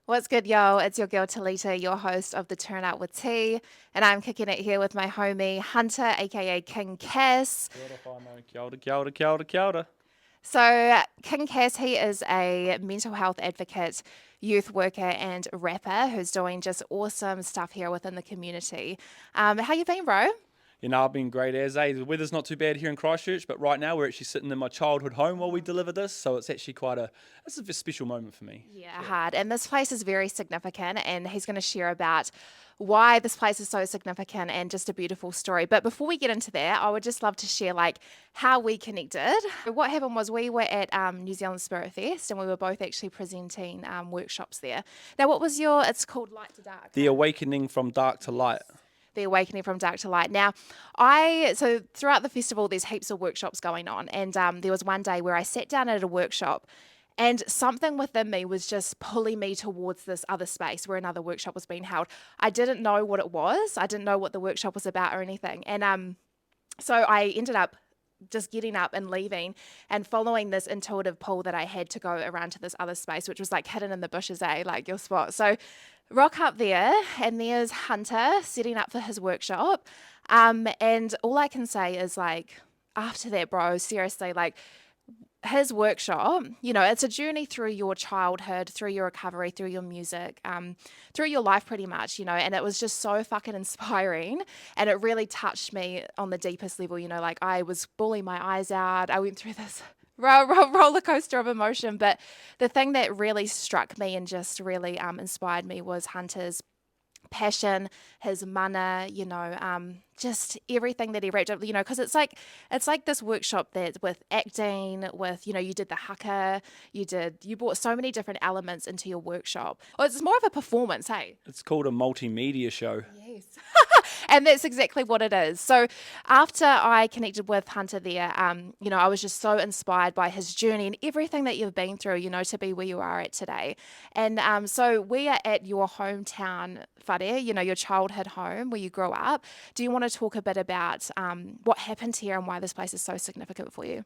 What's good, yo? It's your girl Talita, your host of the Turn Out with T, and I'm kicking it here with my homie Hunter, aka King Cass. Kia ora whānau, kia ora, kia ora, kia ora, kia ora. So, King Cass, he is a mental health advocate, youth worker, and rapper who's doing just awesome stuff here within the community. How you been, bro? I've been great as The weather's not too bad here in Christchurch, but right now we're actually sitting in my childhood home while we deliver this, so it's actually it's a special moment for me. Yeah, hard. And this place is very significant, and he's going to share about why this place is so significant and just a beautiful story. But before we get into that, I would just love to share like how we connected. What happened was we were at New Zealand Spirit Fest, and we were both actually presenting workshops there. Now, what was your? It's called Light to Dark. The awakening from dark to light. The Awakening from Dark to Light. Now, so throughout the festival, there's heaps of workshops going on, and there was one day where I sat down at a workshop, and something within me was just pulling me towards this other space where another workshop was being held. I didn't know what it was. I didn't know what the workshop was about or anything, and so I ended up just getting up and leaving and following this intuitive pull that I had to go around to this other space, which was like hidden in the bushes, like your spot. So rock up there, and there's Hunter setting up for his workshop. And all I can say is like, after that, bro, seriously, like his workshop, it's a journey through your childhood, through your recovery, through your music, through your life pretty much, and it was just so fucking inspiring, and it really touched me on the deepest level, like I was bawling my eyes out. I went through this roller coaster of emotion, but the thing that really struck me and just really inspired me was Hunter's passion, his mana, just everything that he wrapped up, because it's like this workshop that with acting, with, you did the haka, you brought so many different elements into your workshop. Oh, it's more of a performance, hey? It's called a multimedia show. Yes. And that's exactly what it is. So after I connected with Hunter there, I was just so inspired by his journey and everything that you've been through, to be where you are at today. And so we are at your hometown, Whare, your childhood home where you grew up. Do you want to talk a bit about what happened here and why this place is so significant for you?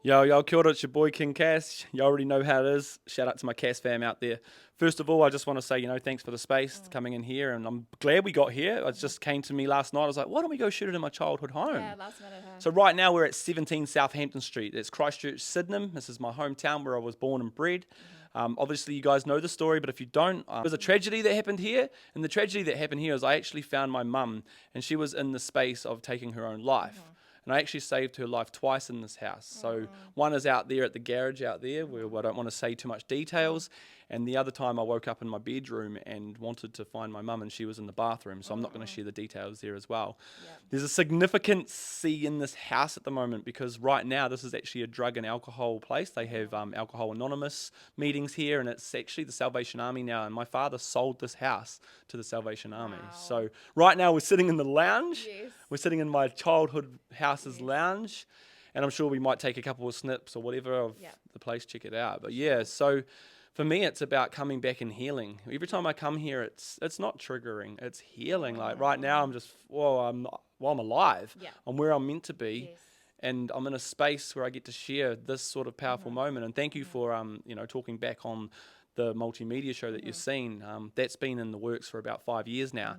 Yo, kia ora, it's your boy King Cass. You already know how it is. Shout out to my Cass fam out there. First of all, I just want to say, thanks for the space coming in here, and I'm glad we got here. It just came to me last night. I was like, why don't we go shoot it in my childhood home? Yeah, last minute. So right now we're at 17 Southampton Street. It's Christchurch, Sydenham. This is my hometown where I was born and bred. Obviously, you guys know the story, but if you don't, there's a tragedy that happened here. And the tragedy that happened here is I actually found my mum, and she was in the space of taking her own life. And I actually saved her life twice in this house. So one is out there at the garage out there where I don't want to say too much details. And the other time I woke up in my bedroom and wanted to find my mum, and she was in the bathroom. So I'm not going to share the details there as well. Yep. There's a significance in this house at the moment because right now this is actually a drug and alcohol place. They have Alcohol Anonymous meetings here, and it's actually the Salvation Army now. And my father sold this house to the Salvation Army. So right now we're sitting in the lounge. Yes. We're sitting in my childhood house's lounge. And I'm sure we might take a couple of snips or whatever of the place, check it out. But yeah, so for me, it's about coming back and healing. Every time I come here, it's not triggering, it's healing. Like right now, I'm just, I'm alive. Yeah. I'm where I'm meant to be. Yes. And I'm in a space where I get to share this sort of powerful moment. And thank you for, talking back on the multimedia show that you've seen. That's been in the works for about 5 years now.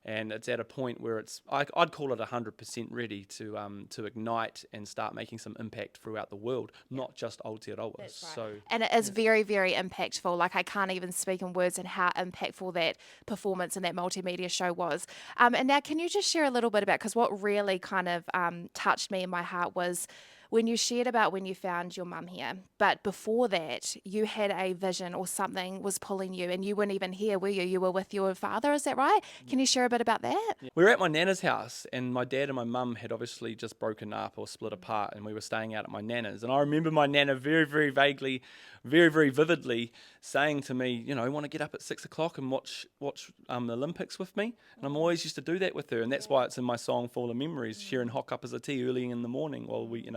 And it's at a point where I'd call it 100% ready to ignite and start making some impact throughout the world, not just Aotearoa. That's right. And it is very, very impactful. Like I can't even speak in words and how impactful that performance and that multimedia show was. And now can you just share a little bit about, because what really kind of touched me in my heart was when you shared about when you found your mum here, but before that, you had a vision or something was pulling you, and you weren't even here, were you? You were with your father, is that right? Can you share a bit about that? Yeah. We were at my nana's house, and my dad and my mum had obviously just broken up or split apart, and we were staying out at my nana's. And I remember my nana very, very vaguely, very, very vividly saying to me, want to get up at 6 o'clock and watch the Olympics with me? And I'm always used to do that with her, and that's why it's in my song Full of Memories, sharing hot cup as a tea early in the morning while we,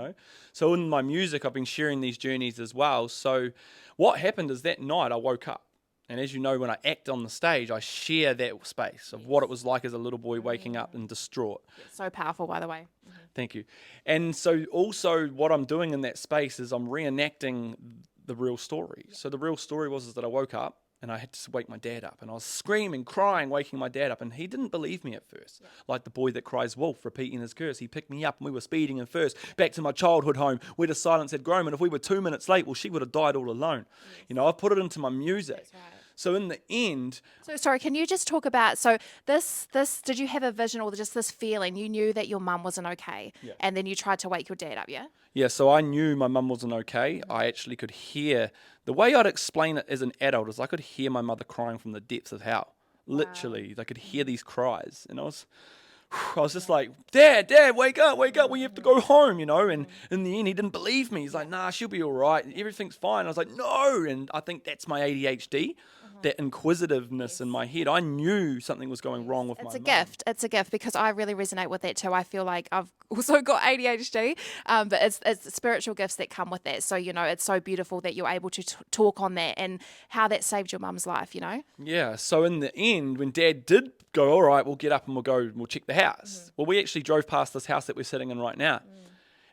So in my music, I've been sharing these journeys as well. So what happened is that night I woke up. And as you know, when I act on the stage, I share that space of what it was like as a little boy waking up and distraught. So powerful, by the way. Thank you. And so also what I'm doing in that space is I'm reenacting the real story. So the real story was that I woke up and I had to wake my dad up, and I was screaming, crying, waking my dad up, and he didn't believe me at first. Like the boy that cries wolf, repeating his curse. He picked me up, and we were speeding in first, back to my childhood home, where the silence had grown, and if we were 2 minutes late, well, she would have died all alone. You know, I put it into my music. That's right. So in the end, So sorry, can you just talk about, so this did you have a vision or just this feeling? You knew that your mum wasn't okay, and then you tried to wake your dad up, yeah? yeah, so I knew my mum wasn't okay. I actually could hear, the way I'd explain it as an adult is I could hear my mother crying from the depths of hell. Literally, I could hear these cries, and I was just like, Dad, wake up, we have to go home, you know. And in the end, he didn't believe me. He's like, nah, she'll be all right. Everything's fine. I was like, no. And I think that's my ADHD, that inquisitiveness in my head. I knew something was going wrong with my It's a mum. gift. It's a gift because I really resonate with that too. I feel like I've also got ADHD, but it's spiritual gifts that come with that. So, you know, it's so beautiful that you're able to talk on that and how that saved your mum's life, you know? Yeah, so in the end, when Dad did go, all right, we'll get up and we'll check the house. Well, we actually drove past this house that we're sitting in right now.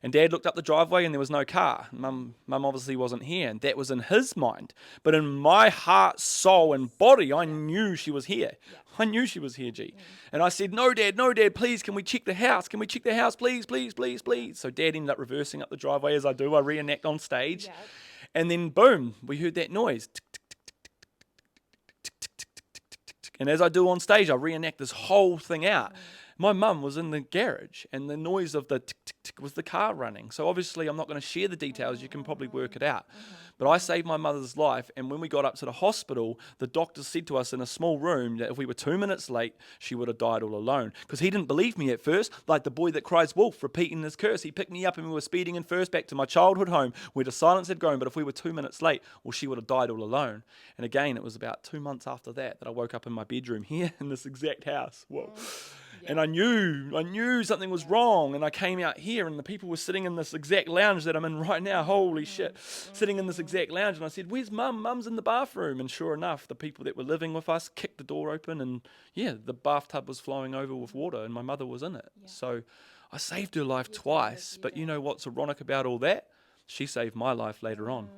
And Dad looked up the driveway and there was no car. Mum obviously wasn't here, and that was in his mind. But in my heart, soul, and body, I knew she was here. I knew she was here, G. And I said, no, Dad, please, can we check the house? Can we check the house, please, please, please, please? So Dad ended up reversing up the driveway as I do. I reenact on stage. And then, boom, we heard that noise. And as I do on stage, I reenact this whole thing out. My mum was in the garage, and the noise of the tick, tick, tick was the car running. So obviously I'm not going to share the details. You can probably work it out. But I saved my mother's life, and when we got up to the hospital, the doctor said to us in a small room that if we were 2 minutes late, she would have died all alone. Because he didn't believe me at first, like the boy that cries wolf, repeating his curse. He picked me up, and we were speeding in first back to my childhood home, where the silence had grown. But if we were 2 minutes late, well, she would have died all alone. And again, it was about 2 months after that I woke up in my bedroom here in this exact house. Whoa. And I knew something was wrong, and I came out here, and the people were sitting in this exact lounge that I'm in right now. Holy shit. Sitting in this exact lounge, and I said, where's Mum? Mum's in the bathroom. And sure enough, the people that were living with us kicked the door open, and yeah, the bathtub was flowing over with water, and my mother was in it. So I saved her life twice, but you know what's ironic about all that? She saved my life later on.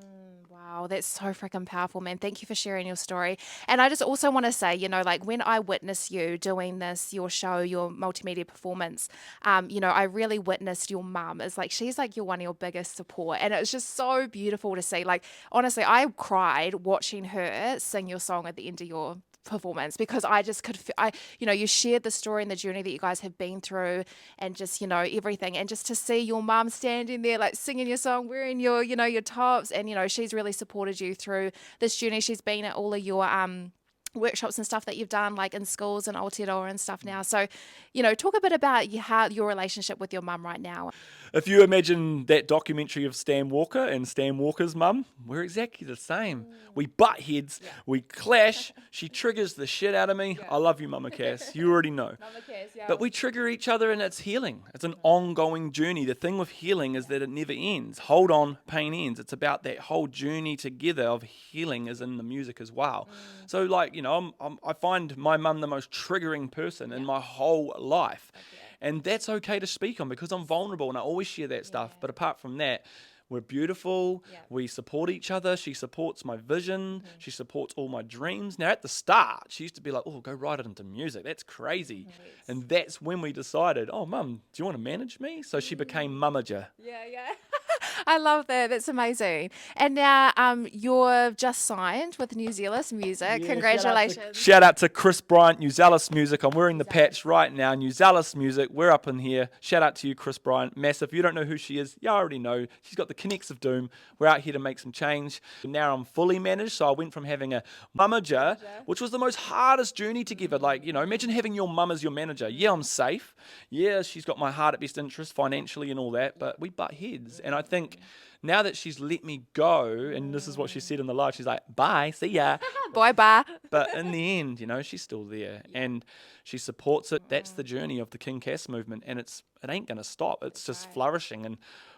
Wow, that's so freaking powerful, man. Thank you for sharing your story. And I just also want to say, you know, like when I witnessed you doing this, your show, your multimedia performance, you know, I really witnessed your mum. It's like she's like one of your biggest support. And it was just so beautiful to see. Like, honestly, I cried watching her sing your song at the end of your performance because I just could you know, you shared the story and the journey that you guys have been through and just, you know, everything, and just to see your mum standing there like singing your song, wearing your, you know, your tops, and you know, she's really supported you through this journey. She's been at all of your workshops and stuff that you've done like in schools and Aotearoa and stuff now. So, you know, talk a bit about how your relationship with your mum right now. If you imagine that documentary of Stan Walker and Stan Walker's mum, we're exactly the same. We butt heads, we clash, she triggers the shit out of me. I love you, Mama Cass, you already know. But we trigger each other, and it's healing. It's an ongoing journey. The thing with healing is that it never ends. Hold on, pain ends. It's about that whole journey together of healing is in the music as well. So like, you know, I find my mum the most triggering person in my whole life. And that's okay to speak on because I'm vulnerable and I always share that stuff. But apart from that, we're beautiful. We support each other. She supports my vision. She supports all my dreams. Now, at the start, she used to be like, oh, go write it into music. That's crazy. And that's when we decided, oh, Mum, do you want to manage me? So she became Mummager. Yeah. I love that. That's amazing. And now you're just signed with New Zealand Music. Yeah, Congratulations. Shout out to Chris Bryant, New Zealand Music. I'm wearing the patch right now. New Zealand Music. We're up in here. Shout out to you, Chris Bryant. Massive. If you don't know who she is, you already know. She's got the Connects of Doom. We're out here to make some change. Now I'm fully managed. So I went from having a mummager, which was the most hardest journey to give it. Like, you know, imagine having your mum as your manager. Yeah, I'm safe. Yeah, she's got my heart at best interest financially and all that. But we butt heads. And I think now that she's let me go, and this is what she said in the live, she's like, bye, see ya. Bye. But in the end, you know, she's still there and she supports it. That's the journey of the King Cass movement, and it ain't going to stop. It's just flourishing, and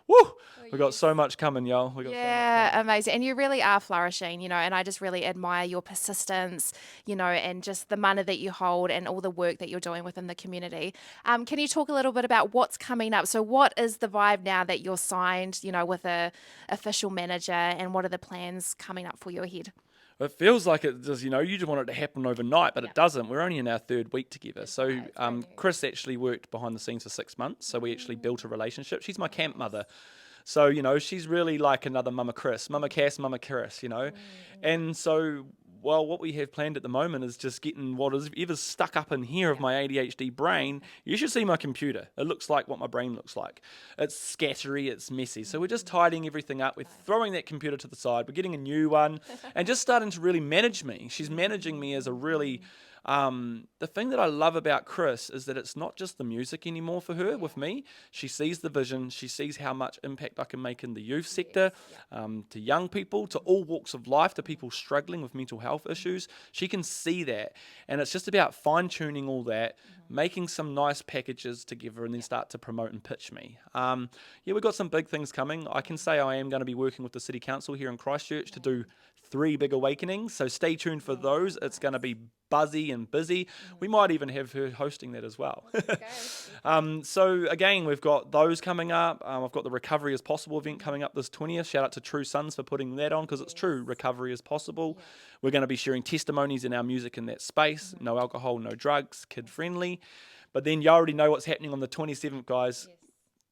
woo, we got so much coming, y'all. We got so much coming. Amazing. And you really are flourishing, you know, and I just really admire your persistence, you know, and just the mana that you hold and all the work that you're doing within the community. Can you talk a little bit about what's coming up? So what is the vibe now that you're signed, you know, with a official manager, and what are the plans coming up for you ahead? It feels like it does, you just want it to happen overnight, but Yeah. it doesn't. We're only in our 3rd week together. So right, it's very new. Chris actually worked behind the scenes for 6 months. So we actually built a relationship. She's my camp mother. So, she's really like another Mama Chris, Mama Cass, Mama Chris, And so, well, what we have planned at the moment is just getting whatever's stuck up in here of my ADHD brain. You should see my computer. It looks like what my brain looks like. It's scattery, it's messy. So we're just tidying everything up. We're throwing that computer to the side. We're getting a new one and just starting to really manage me. She's managing me as a really... the thing that I love about Chris is that it's not just the music anymore for her with me. She sees the vision. She sees how much impact I can make in the youth sector, to young people, to all walks of life, to people struggling with mental health issues. She can see that. And it's just about fine-tuning all that, making some nice packages together, and then start to promote and pitch me. We've got some big things coming. I can say I am going to be working with the City Council here in Christchurch to do 3 big awakenings, so stay tuned for those. It's going to be buzzy and busy. We might even have her hosting that as well. So again, we've got those coming up. I've got the Recovery is Possible event coming up this 20th. Shout out to True Sons for putting that on, because it's true, recovery is possible. We're going to be sharing testimonies in our music in that space. No alcohol, no drugs, kid friendly. But then you already know what's happening on the 27th, guys.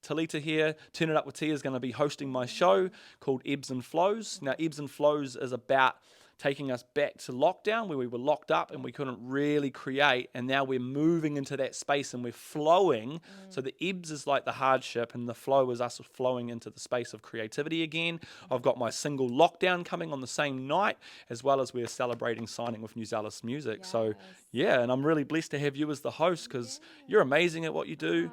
Talita here, Turn It Up with Tia, is going to be hosting my show called Ebbs and Flows. Now, Ebbs and Flows is about taking us back to lockdown, where we were locked up and we couldn't really create, and now we're moving into that space and we're flowing. So the ebbs is like the hardship, and the flow is us flowing into the space of creativity again. I've got my single Lockdown coming on the same night, as well as we're celebrating signing with New Zealand Music. So yeah, and I'm really blessed to have you as the host, because you're amazing at what you do.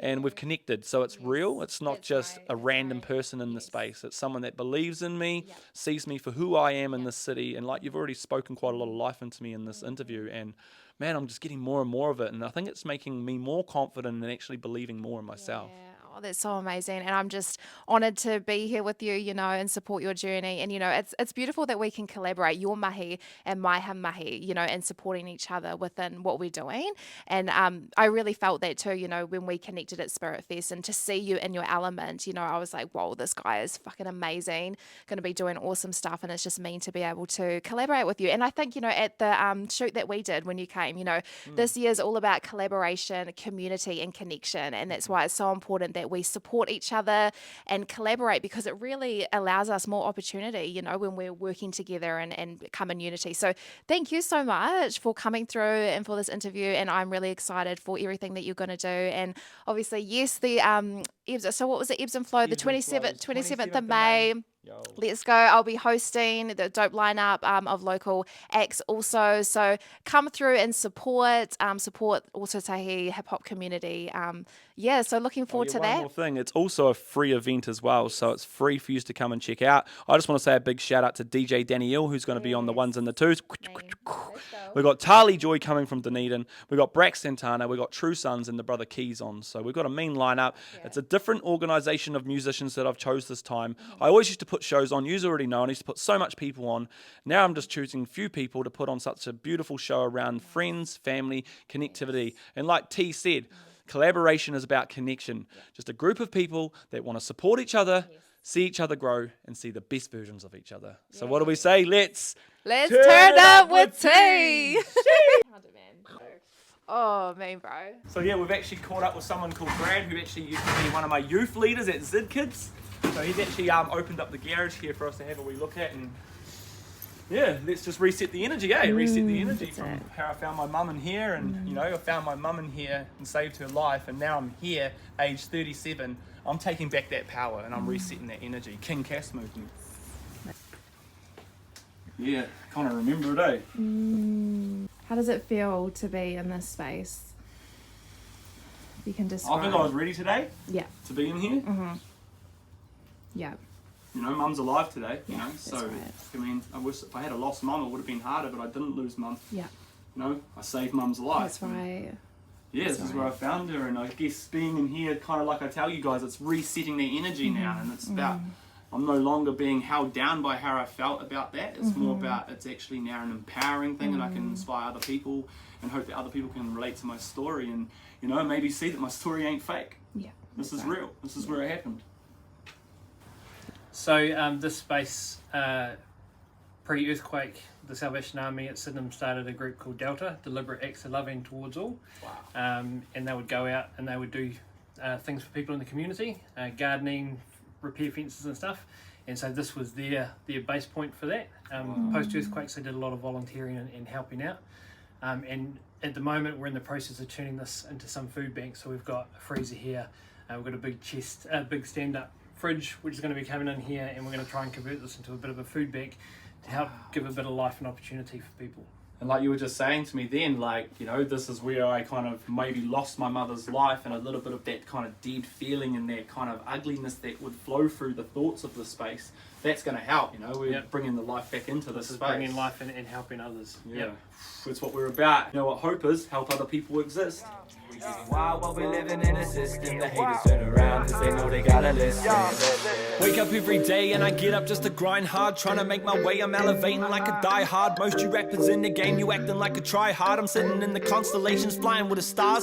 And we've connected, so it's real. It's not just a random person in the space. It's someone that believes in me, sees me for who I am in this city, and like you've already spoken quite a lot of life into me in this interview, and man, I'm just getting more and more of it, and I think it's making me more confident and actually believing more in myself. Yeah. Oh, that's so amazing. And I'm just honored to be here with you, and support your journey. And, it's beautiful that we can collaborate, your mahi and my mahi, and supporting each other within what we're doing. And I really felt that too, when we connected at Spirit Fest, and to see you in your element, I was like, whoa, this guy is fucking amazing, going to be doing awesome stuff. And it's just mean to be able to collaborate with you. And I think, at the shoot that we did when you came, this year is all about collaboration, community, and connection. And that's why it's so important that we support each other and collaborate, because it really allows us more opportunity, when we're working together and come in unity. So thank you so much for coming through and for this interview. And I'm really excited for everything that you're going to do. And obviously, yes, the ebbs. So what was it? Ebbs and Flow, the 27th of May. Yo. Let's go. I'll be hosting the dope lineup of local acts also. So come through and support Ōtautahi hip hop community. So looking forward to One that. more thing, it's also a free event as well, so it's free for you to come and check out. I just want to say a big shout out to DJ Danielle, who's going to be on the ones and the twos. We've got Tali Joy coming from Dunedin. We've got Brax Santana. We've got True Sons and the brother Keys on. So we've got a mean lineup. It's a different organisation of musicians that I've chose this time. I always used to put shows on. You already know. I used to put so much people on. Now I'm just choosing few people to put on such a beautiful show around friends, family, connectivity. And like T said, collaboration is about connection. Just a group of people that want to support each other, see each other grow, and see the best versions of each other. So what do we say? Let's turn up with tea. Oh, man, bro. So yeah, we've actually caught up with someone called Brad, who actually used to be one of my youth leaders at Zid Kids. So he's actually opened up the garage here for us to have a wee look at, and yeah, let's just reset the energy, reset the energy from how I found my mum in here, and I found my mum in here and saved her life, and now I'm here, age 37. I'm taking back that power and I'm resetting that energy. King Cass movement. Yeah, kind of remember it, How does it feel to be in this space? You can describe. I think I was ready today. Yeah. To be in here. Yeah. Mum's alive today, so, right. I mean, I wish if I had a lost mum, it would have been harder, but I didn't lose mum. Yeah. I saved mum's life. That's right. Yeah, this is where I found her, and I guess being in here, kind of like I tell you guys, it's resetting their energy now, and it's about, I'm no longer being held down by how I felt about that. It's more about, it's actually now an empowering thing, and I can inspire other people, and hope that other people can relate to my story, and, maybe see that my story ain't fake. Yeah. This is real. This is where it happened. So this space Pre-earthquake, the Salvation Army at Sydenham started a group called Delta, Deliberate Acts of Loving Towards All. Wow. And they would go out and they would do things for people in the community, gardening, repair fences and stuff. And so this was their base point for that. Post-earthquakes, they did a lot of volunteering and helping out. And at the moment, we're in the process of turning this into some food banks. So we've got a freezer here, we've got a big chest, a big stand-up fridge, which is going to be coming in here, and we're going to try and convert this into a bit of a food bank to help give a bit of life and opportunity for people. And like you were just saying to me then, like, you know, this is where I kind of maybe lost my mother's life, and a little bit of that kind of dead feeling and that kind of ugliness that would flow through the thoughts of the space. That's going to help, you know, we're bringing the life back into this space. Bringing life and helping others. Yeah, that's what we're about. You know what hope is? Help other people exist. Wild while we're living in a system, the haters turn around cause they know they gotta listen. Wake up every day and I get up just to grind hard, trying to make my way. I'm elevating like a die hard. Most you rappers in the game, you acting like a try hard. I'm sitting in the constellations, flying with the stars.